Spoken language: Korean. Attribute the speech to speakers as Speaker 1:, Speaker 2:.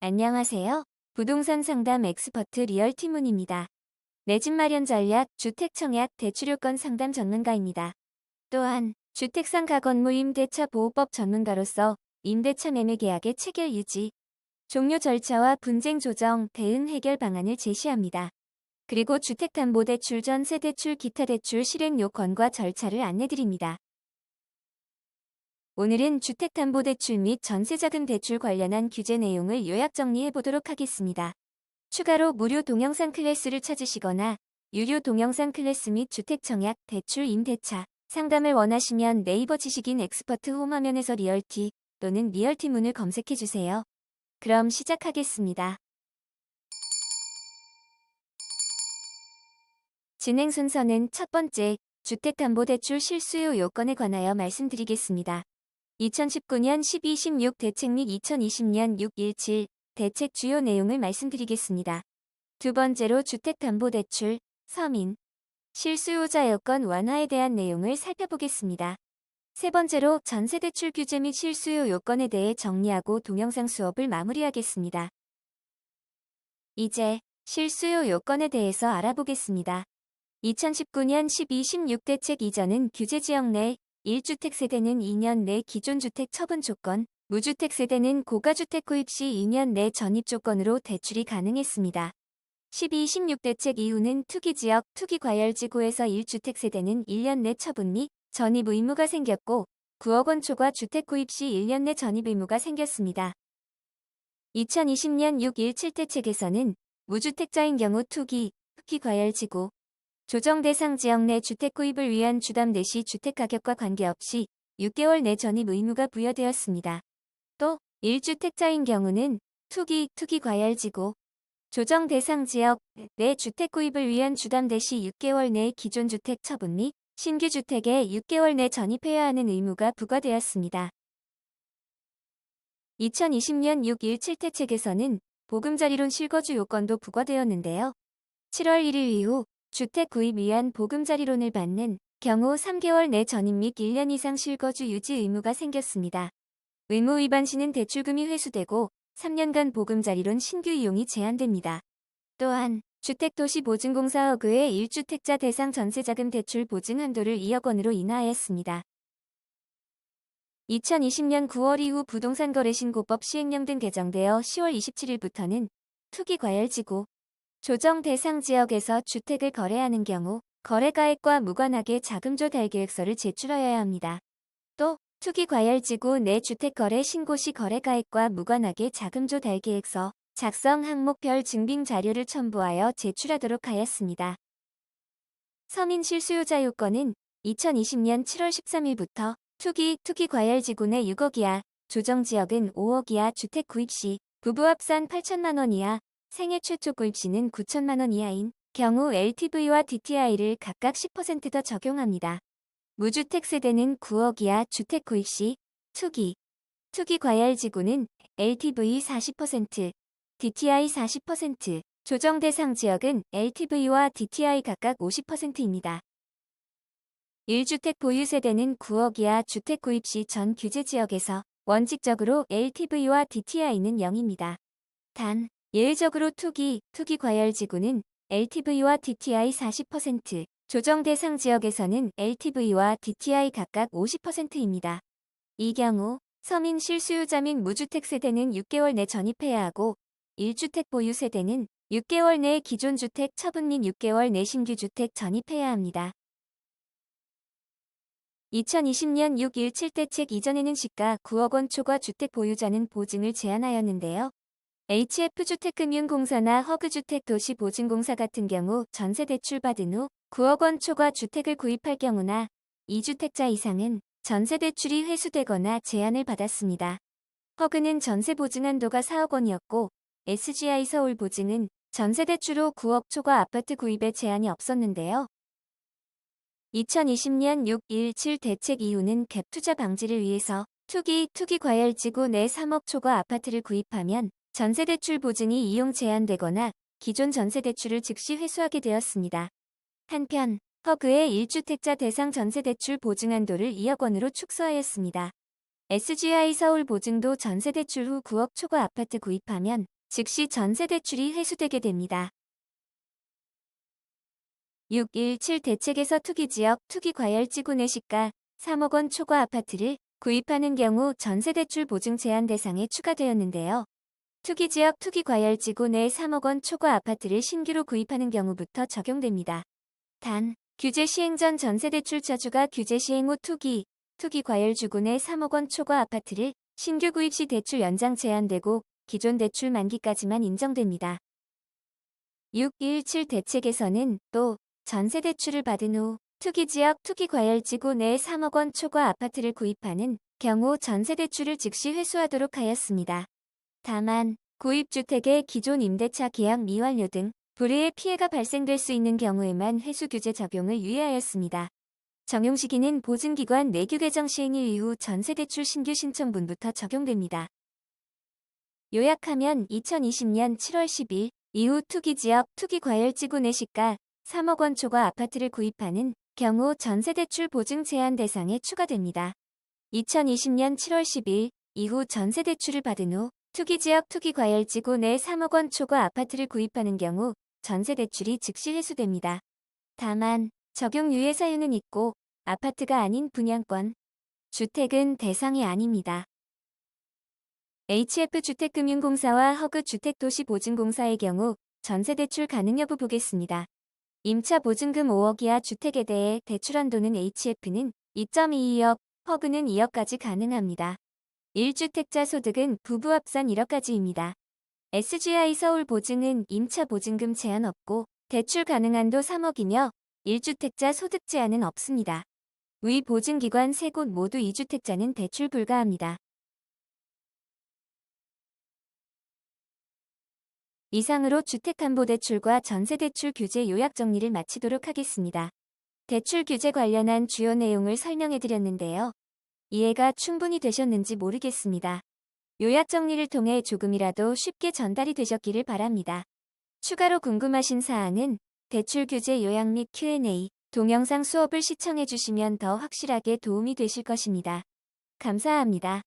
Speaker 1: 안녕하세요. 부동산 상담 엑스퍼트 리얼티문입니다. 내 집 마련 전략, 주택 청약, 대출요건 상담 전문가입니다. 또한 주택상가 건물 임대차 보호법 전문가로서 임대차 매매 계약의 체결 유지, 종료 절차와 분쟁 조정, 대응 해결 방안을 제시합니다. 그리고 주택담보대출, 전세대출, 기타 대출 실행 요건과 절차를 안내드립니다. 오늘은 주택담보대출 및 전세자금 대출 관련한 규제 내용을 요약 정리해 보도록 하겠습니다. 추가로 무료 동영상 클래스를 찾으시거나 유료 동영상 클래스 및 주택청약, 대출, 임대차, 상담을 원하시면 네이버 지식인 엑스퍼트 홈화면에서 리얼티 또는 리얼티문을 검색해주세요. 그럼 시작하겠습니다. 진행 순서는 첫 번째, 주택담보대출 실수요 요건에 관하여 말씀드리겠습니다. 2019년 1216 대책 및 2020년 617 대책 주요 내용을 말씀드리겠습니다. 두 번째로 주택담보대출, 서민, 실수요자 여건 완화에 대한 내용을 살펴보겠습니다. 세 번째로 전세대출 규제 및 실수요 요건에 대해 정리하고 동영상 수업을 마무리하겠습니다. 이제 실수요 요건에 대해서 알아보겠습니다. 2019년 1216 대책 이전은 규제지역 내 1주택 세대는 2년 내 기존 주택 처분 조건, 무주택 세대는 고가주택 구입 시 2년 내 전입 조건으로 대출이 가능했습니다. 1216 대책 이후는 투기지역, 투기과열지구에서 1주택 세대는 1년 내 처분 및 전입 의무가 생겼고 9억 원 초과 주택 구입 시 1년 내 전입 의무가 생겼습니다. 2020년 617 대책에서는 무주택자인 경우 투기과열지구, 조정 대상 지역 내 주택 구입을 위한 주담 대시 주택가격과 관계없이 6개월 내 전입 의무가 부여되었습니다. 또 1주택자인 경우는 투기과열지구, 조정 대상 지역 내 주택 구입을 위한 주담 대시 6개월 내 기존 주택 처분 및 신규 주택에 6개월 내 전입해야 하는 의무가 부과되었습니다. 2020년 617 대책에서는 보금자리론 실거주 요건도 부과되었는데요. 7월 1일 이후 주택 구입 위한 보금자리론을 받는 경우 3개월 내 전입 및 1년 이상 실거주 유지 의무가 생겼습니다. 의무 위반 시는 대출금이 회수되고 3년간 보금자리론 신규 이용이 제한됩니다. 또한 주택도시보증공사 허그의 1주택자 대상 전세자금 대출 보증 한도를 2억 원으로 인하하였습니다. 2020년 9월 이후 부동산거래신고법 시행령 등 개정되어 10월 27일부터는 투기과열지구, 조정 대상 지역에서 주택을 거래하는 경우 거래가액과 무관하게 자금조 달계획서를 제출하여야 합니다. 또 투기과열지구 내 주택거래 신고 시 거래가액과 무관하게 자금조 달계획서 작성 항목별 증빙 자료를 첨부하여 제출하도록 하였습니다. 서민 실수요자 요건은 2020년 7월 13일부터 투기과열지구 내 6억 이하, 조정지역은 5억 이하 주택 구입 시 부부 합산 8천만 원 이하, 생애 최초 구입 시는 9천만 원 이하인 경우 LTV와 DTI를 각각 10% 더 적용합니다. 무주택 세대는 9억 이하 주택 구입 시 투기과열지구는 LTV 40%, DTI 40%, 조정 대상 지역은 LTV와 DTI 각각 50%입니다. 1주택 보유 세대는 9억 이하 주택 구입 시 전 규제 지역에서 원칙적으로 LTV와 DTI는 0입니다. 단, 예외적으로 투기과열지구는 LTV와 DTI 40%, 조정 대상 지역에서는 LTV와 DTI 각각 50%입니다. 이 경우 서민 실수요자 및 무주택 세대는 6개월 내 전입해야 하고 1주택 보유 세대는 6개월 내 기존 주택 처분 및 6개월 내 신규 주택 전입해야 합니다. 2020년 617 대책 이전에는 시가 9억 원 초과 주택 보유자는 보증을 제한하였는데요. HF주택금융공사나 허그주택도시보증공사 같은 경우 전세대출 받은 후 9억 원 초과 주택을 구입할 경우나 2주택자 이상은 전세대출이 회수되거나 제한을 받았습니다. 허그는 전세보증한도가 4억 원이었고 SGI 서울보증은 전세대출 후 9억 초과 아파트 구입에 제한이 없었는데요. 2020년 617 대책 이후는 갭 투자 방지를 위해서 투기과열지구 내 3억 초과 아파트를 구입하면 전세대출 보증이 이용 제한되거나 기존 전세대출을 즉시 회수하게 되었습니다. 한편 허그의 1주택자 대상 전세대출 보증한도를 2억 원으로 축소하였습니다. SGI 서울 보증도 전세대출 후 9억 초과 아파트 구입하면 즉시 전세대출이 회수되게 됩니다. 6.17 대책에서 투기지역, 투기과열지구 내 시가 3억 원 초과 아파트를 구입하는 경우 전세대출 보증 제한 대상에 추가되었는데요. 투기지역, 투기과열지구 내 3억 원 초과 아파트를 신규로 구입하는 경우부터 적용됩니다. 단, 규제 시행 전 전세대출 저주가 규제 시행 후 투기과열지구 내 3억 원 초과 아파트를 신규 구입 시 대출 연장 제한되고 기존 대출 만기까지만 인정됩니다. 6.17 대책에서는 또 전세대출을 받은 후 투기지역, 투기과열지구 내 3억 원 초과 아파트를 구입하는 경우 전세대출을 즉시 회수하도록 하였습니다. 다만 구입주택의 기존 임대차 계약 미완료 등 불이의 피해가 발생될 수 있는 경우에만 회수 규제 적용을 유예하였습니다. 적용 시기는 보증기관 내규 개정 시행일 이후 전세대출 신규 신청분부터 적용됩니다. 요약하면 2020년 7월 10일 이후 투기지역, 투기과열지구 내 시가 3억 원 초과 아파트를 구입하는 경우 전세대출 보증 제한 대상에 추가됩니다. 2020년 7월 10일 이후 전세대출을 받은 후 투기지역, 투기과열지구 내 3억 원 초과 아파트를 구입하는 경우 전세대출이 즉시 회수됩니다. 다만 적용 유예 사유는 있고 아파트가 아닌 분양권, 주택은 대상이 아닙니다. HF주택금융공사와 허그주택도시보증공사의 경우 전세대출 가능 여부 보겠습니다. 임차 보증금 5억 이하 주택에 대해 대출 한도는 HF는 2.22억, 허그는 2억까지 가능합니다. 1주택자 소득은 부부 합산 1억까지입니다. SGI 서울 보증은 임차 보증금 제한 없고 대출 가능 한도 3억이며 1주택자 소득 제한은 없습니다. 위 보증기관 3곳 모두 2주택자는 대출 불가합니다. 이상으로 주택담보대출과 전세대출 규제 요약 정리를 마치도록 하겠습니다. 대출 규제 관련한 주요 내용을 설명해드렸는데요. 이해가 충분히 되셨는지 모르겠습니다. 요약 정리를 통해 조금이라도 쉽게 전달이 되셨기를 바랍니다. 추가로 궁금하신 사항은 대출 규제 요약 및 Q&A, 동영상 수업을 시청해주시면 더 확실하게 도움이 되실 것입니다. 감사합니다.